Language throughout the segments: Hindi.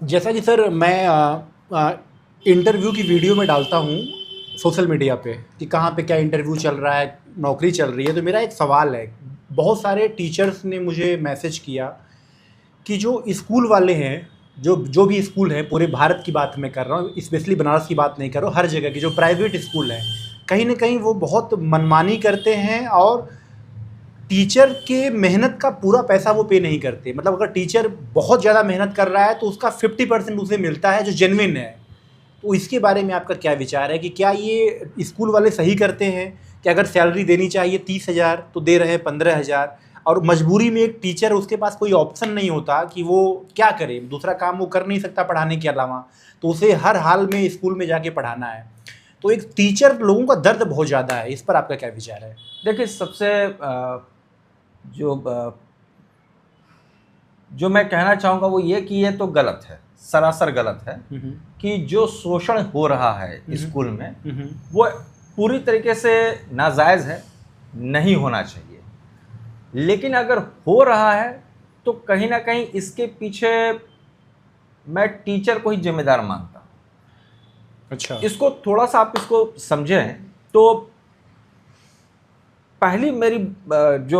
जैसा कि सर मैं इंटरव्यू की वीडियो में डालता हूँ सोशल मीडिया पे कि कहाँ पे क्या इंटरव्यू चल रहा है, नौकरी चल रही है, तो मेरा एक सवाल है। बहुत सारे टीचर्स ने मुझे मैसेज किया कि जो स्कूल वाले हैं, जो जो भी स्कूल हैं, पूरे भारत की बात मैं कर रहा हूँ, स्पेशली बनारस की बात नहीं कर रहा हूँ, हर जगह की जो प्राइवेट स्कूल हैं, कहीं ना कहीं वो बहुत मनमानी करते हैं और टीचर के मेहनत का पूरा पैसा वो पे नहीं करते। मतलब अगर टीचर बहुत ज़्यादा मेहनत कर रहा है तो उसका 50% उसे मिलता है जो जेन्युइन है। तो इसके बारे में आपका क्या विचार है कि क्या ये स्कूल वाले सही करते हैं कि अगर सैलरी देनी चाहिए 30,000 तो दे रहे हैं 15,000, और मजबूरी में एक टीचर, उसके पास कोई ऑप्शन नहीं होता कि वो क्या करे, दूसरा काम वो कर नहीं सकता पढ़ाने के अलावा, तो उसे हर हाल में स्कूल में जाके पढ़ाना है। तो एक टीचर लोगों का दर्द बहुत ज़्यादा है, इस पर आपका क्या विचार है? देखिए, सबसे जो जो मैं कहना चाहूँगा वो ये कि ये तो गलत है, सरासर गलत है कि जो शोषण हो रहा है स्कूल में वो पूरी तरीके से नाजायज़ है, नहीं होना चाहिए। लेकिन अगर हो रहा है तो कहीं ना कहीं इसके पीछे मैं टीचर को ही जिम्मेदार मानता हूँ। अच्छा, इसको थोड़ा सा आप इसको समझें तो पहली मेरी जो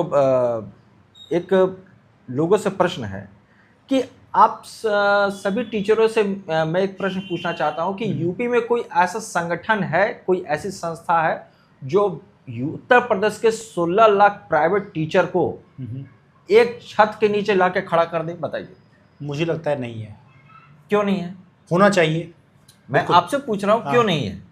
एक लोगों से प्रश्न है कि आप सभी टीचरों से मैं एक प्रश्न पूछना चाहता हूं कि यूपी में कोई ऐसा संगठन है, कोई ऐसी संस्था है जो उत्तर प्रदेश के 16 लाख प्राइवेट टीचर को एक छत के नीचे लाके खड़ा कर दे? बताइए। मुझे लगता है नहीं है। क्यों नहीं है? होना चाहिए। मैं आपसे पूछ रहा हूं क्यों नहीं है?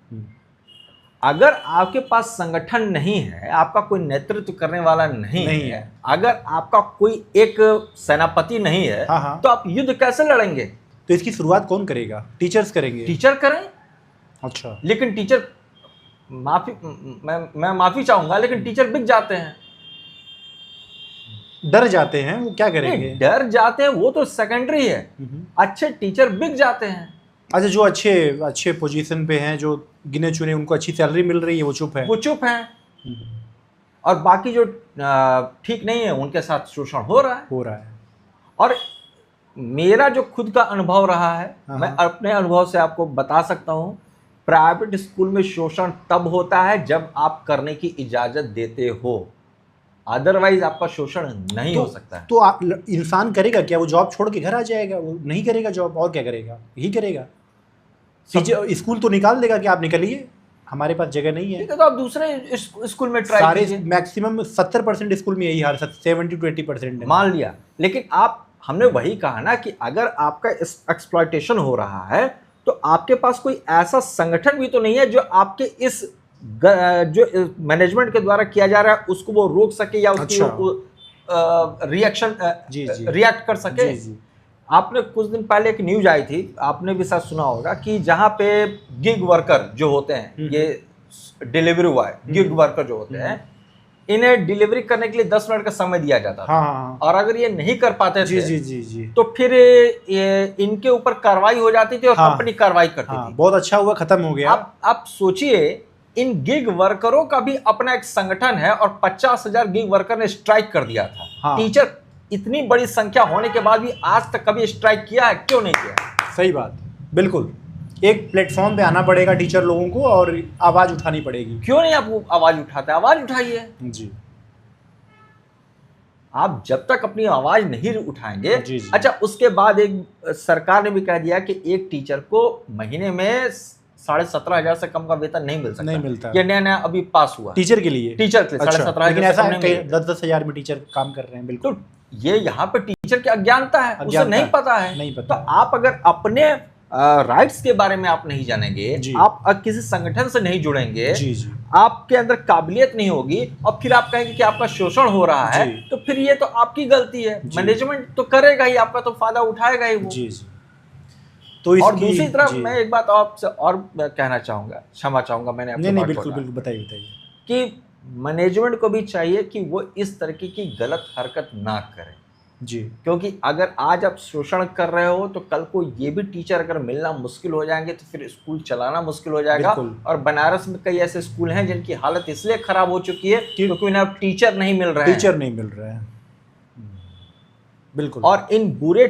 अगर आपके पास संगठन नहीं है, आपका कोई नेतृत्व करने वाला नहीं है, अगर आपका कोई एक सेनापति नहीं है, तो आप युद्ध कैसे लड़ेंगे? तो इसकी शुरुआत कौन करेगा? टीचर्स करेंगे। टीचर करें। अच्छा, लेकिन टीचर मैं माफी चाहूंगा, लेकिन टीचर बिक जाते हैं, डर जाते हैं। वो क्या करेंगे? डर जाते हैं वो तो सेकेंडरी है। अच्छे टीचर बिक जाते हैं। अच्छा, जो अच्छे पोजीशन पे हैं, जो गिने चुने, उनको अच्छी सैलरी मिल रही है, वो चुप है। और बाकी जो ठीक नहीं है उनके साथ शोषण हो रहा है। और मेरा जो खुद का अनुभव रहा है, मैं अपने अनुभव से आपको बता सकता हूं, प्राइवेट स्कूल में शोषण तब होता है जब आप करने की इजाजत देते हो, अदरवाइज आपका शोषण नहीं हो सकता है। तो इंसान करेगा क्या? वो जॉब छोड़ के घर आ जाएगा? वो नहीं करेगा जॉब, और क्या करेगा? यही करेगा। स्कूल तो निकाल देगा कि आप निकलिए, हमारे पास जगह नहीं है। तो आप दूसरे स्कूल में ट्राई कीजिए। मैक्सिमम 70% स्कूल में यही हाल, 70 to 80% है। मान लिया, लेकिन हमने वही कहा ना कि अगर आपका एक्सप्लॉयटेशन हो रहा है तो आपके पास कोई ऐसा संगठन भी तो नहीं है जो आपके इस जो मैनेजमेंट के द्वारा किया जा रहा है उसको वो रोक सके या उसको रिएक्ट कर सके। आपने कुछ दिन पहले एक न्यूज आई थी, आपने भी शायद सुना होगा, कि जहां पे गिग वर्कर जो होते हैं, ये डिलीवरी बॉय, गिग वर्कर जो होते हैं, इन्हें डिलीवरी करने के लिए 10 मिनट का समय दिया जाता था। और अगर ये नहीं कर पाते थे तो फिर इनके ऊपर कार्रवाई हो जाती थी और कंपनी कार्रवाई करती थी। बहुत अच्छा हुआ, खत्म हो गया। आप सोचिए, इन गिग वर्करों का भी अपना एक संगठन है और 50,000 गिग वर्कर ने स्ट्राइक कर दिया था। टीचर इतनी बड़ी संख्या होने के बाद भी आज तक कभी स्ट्राइक किया है? क्यों नहीं किया? सही बात, बिल्कुल। एक प्लेटफॉर्म पे आना पड़ेगा टीचर लोगों को और आवाज उठानी पड़ेगी। क्यों नहीं आप आवाज उठाते? आवाज उठाइए जी। आप जब तक अपनी आवाज नहीं उठाएंगे। अच्छा, उसके बाद एक सरकार ने भी कह दिया कि एक टीचर को महीने में 17,500 से कम का वेतन नहीं मिलता। ये नया अभी पास हुआ टीचर के लिए। 17,500। लेकिन ऐसा 10-10 हजार में टीचर काम कर रहे हैं। बिल्कुल। तो ये यहाँ पे टीचर की अज्ञानता है, उसे नहीं पता है। तो आप अगर अपने राइट्स के बारे में आप नहीं जानेंगे, आप किसी संगठन से नहीं जुड़ेंगे, आपके अंदर काबिलियत नहीं होगी, और फिर आप कहेंगे कि आपका शोषण हो रहा है, तो फिर ये तो आपकी गलती है। मैनेजमेंट तो करेगा ही, आपका तो फायदा उठाएगा ही वो। तो और दूसरी तरफ मैं एक बात आपसे और कहना चाहूंगा, क्षमा चाहूंगा, मैंने नहीं, बिल्कुल बताइए कि मैनेजमेंट को भी चाहिए कि वो इस तरीके की गलत हरकत ना करे। जी। क्योंकि अगर आज आप शोषण कर रहे हो तो कल को ये भी टीचर अगर मिलना मुश्किल हो जाएंगे तो फिर स्कूल चलाना मुश्किल हो जाएगा। और बनारस में कई ऐसे स्कूल हैं जिनकी हालत इसलिए खराब हो चुकी है क्योंकि उन्हें अब टीचर नहीं मिल रहे हैं। बिल्कुल। और इन बुरे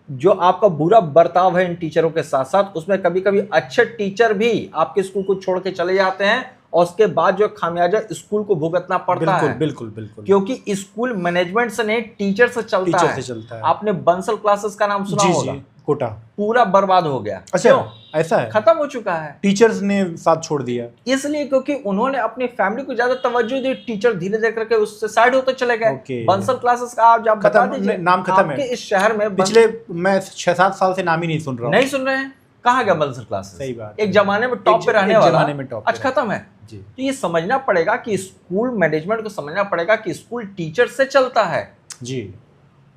जो आपका बुरा बर्ताव है इन टीचरों के साथ साथ, उसमें कभी कभी अच्छे टीचर भी आपके स्कूल को छोड़ के चले जाते हैं और उसके बाद जो खामियाजा स्कूल को भुगतना पड़ता है। बिल्कुल बिल्कुल, क्योंकि स्कूल मैनेजमेंट से नहीं, टीचर से चलता है। आपने बंसल क्लासेस का नाम सुना होगा, कोटा पूरा बर्बाद हो गया। अच्छा, ऐसा है, खत्म हो चुका है, टीचर्स ने साथ छोड़ दिया इसलिए क्योंकि उन्होंने अपनी फैमिली को ज्यादा तवज्जो दी, टीचर धीरे धीरे करके उससे साइड होते चले गए। बंसल क्लासेस का आप जब बता दीजिए, नाम खत्म है इस शहर में। पिछले मैं 6-7 साल से नाम ही नहीं सुन रहा हूँ। नहीं सुन रहे हैं, कहाँ गया बंसल क्लासेस? सही बात, एक जमाने में टॉप पे रहने वाला, जमाने में टॉप आज खत्म है। तो ये समझना पड़ेगा कि स्कूल मैनेजमेंट को समझना पड़ेगा कि स्कूल टीचर से चलता है जी,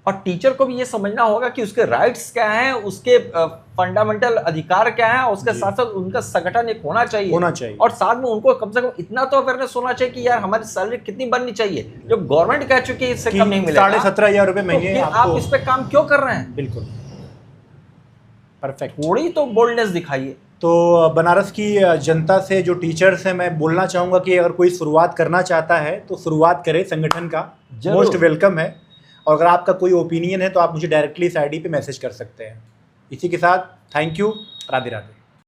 और टीचर को भी ये समझना होगा कि उसके राइट्स क्या हैं, उसके फंडामेंटल अधिकार क्या हैं, उसके साथ साथ उनका संगठन एक होना चाहिए और साथ में उनको कम से कम इतना तो अवेयरनेस होना चाहिए कि यार हमारी सैलरी कितनी बननी चाहिए। जब गवर्नमेंट कह चुकी है इससे कम नहीं मिलेगा, 17,500 रुपए महीने, आप इस पे काम क्यों कर रहे हैं? बिल्कुल परफेक्ट, थोड़ी तो बोल्डनेस दिखाइए। तो बनारस की जनता से जो टीचर्स हैं, मैं बोलना चाहूँगा कि अगर कोई शुरुआत करना चाहता है तो शुरुआत करे, संगठन का मोस्ट वेलकम है। और अगर आपका कोई ओपिनियन है तो आप मुझे डायरेक्टली इस आईडी पे मैसेज कर सकते हैं। इसी के साथ थैंक यू, राधे राधे।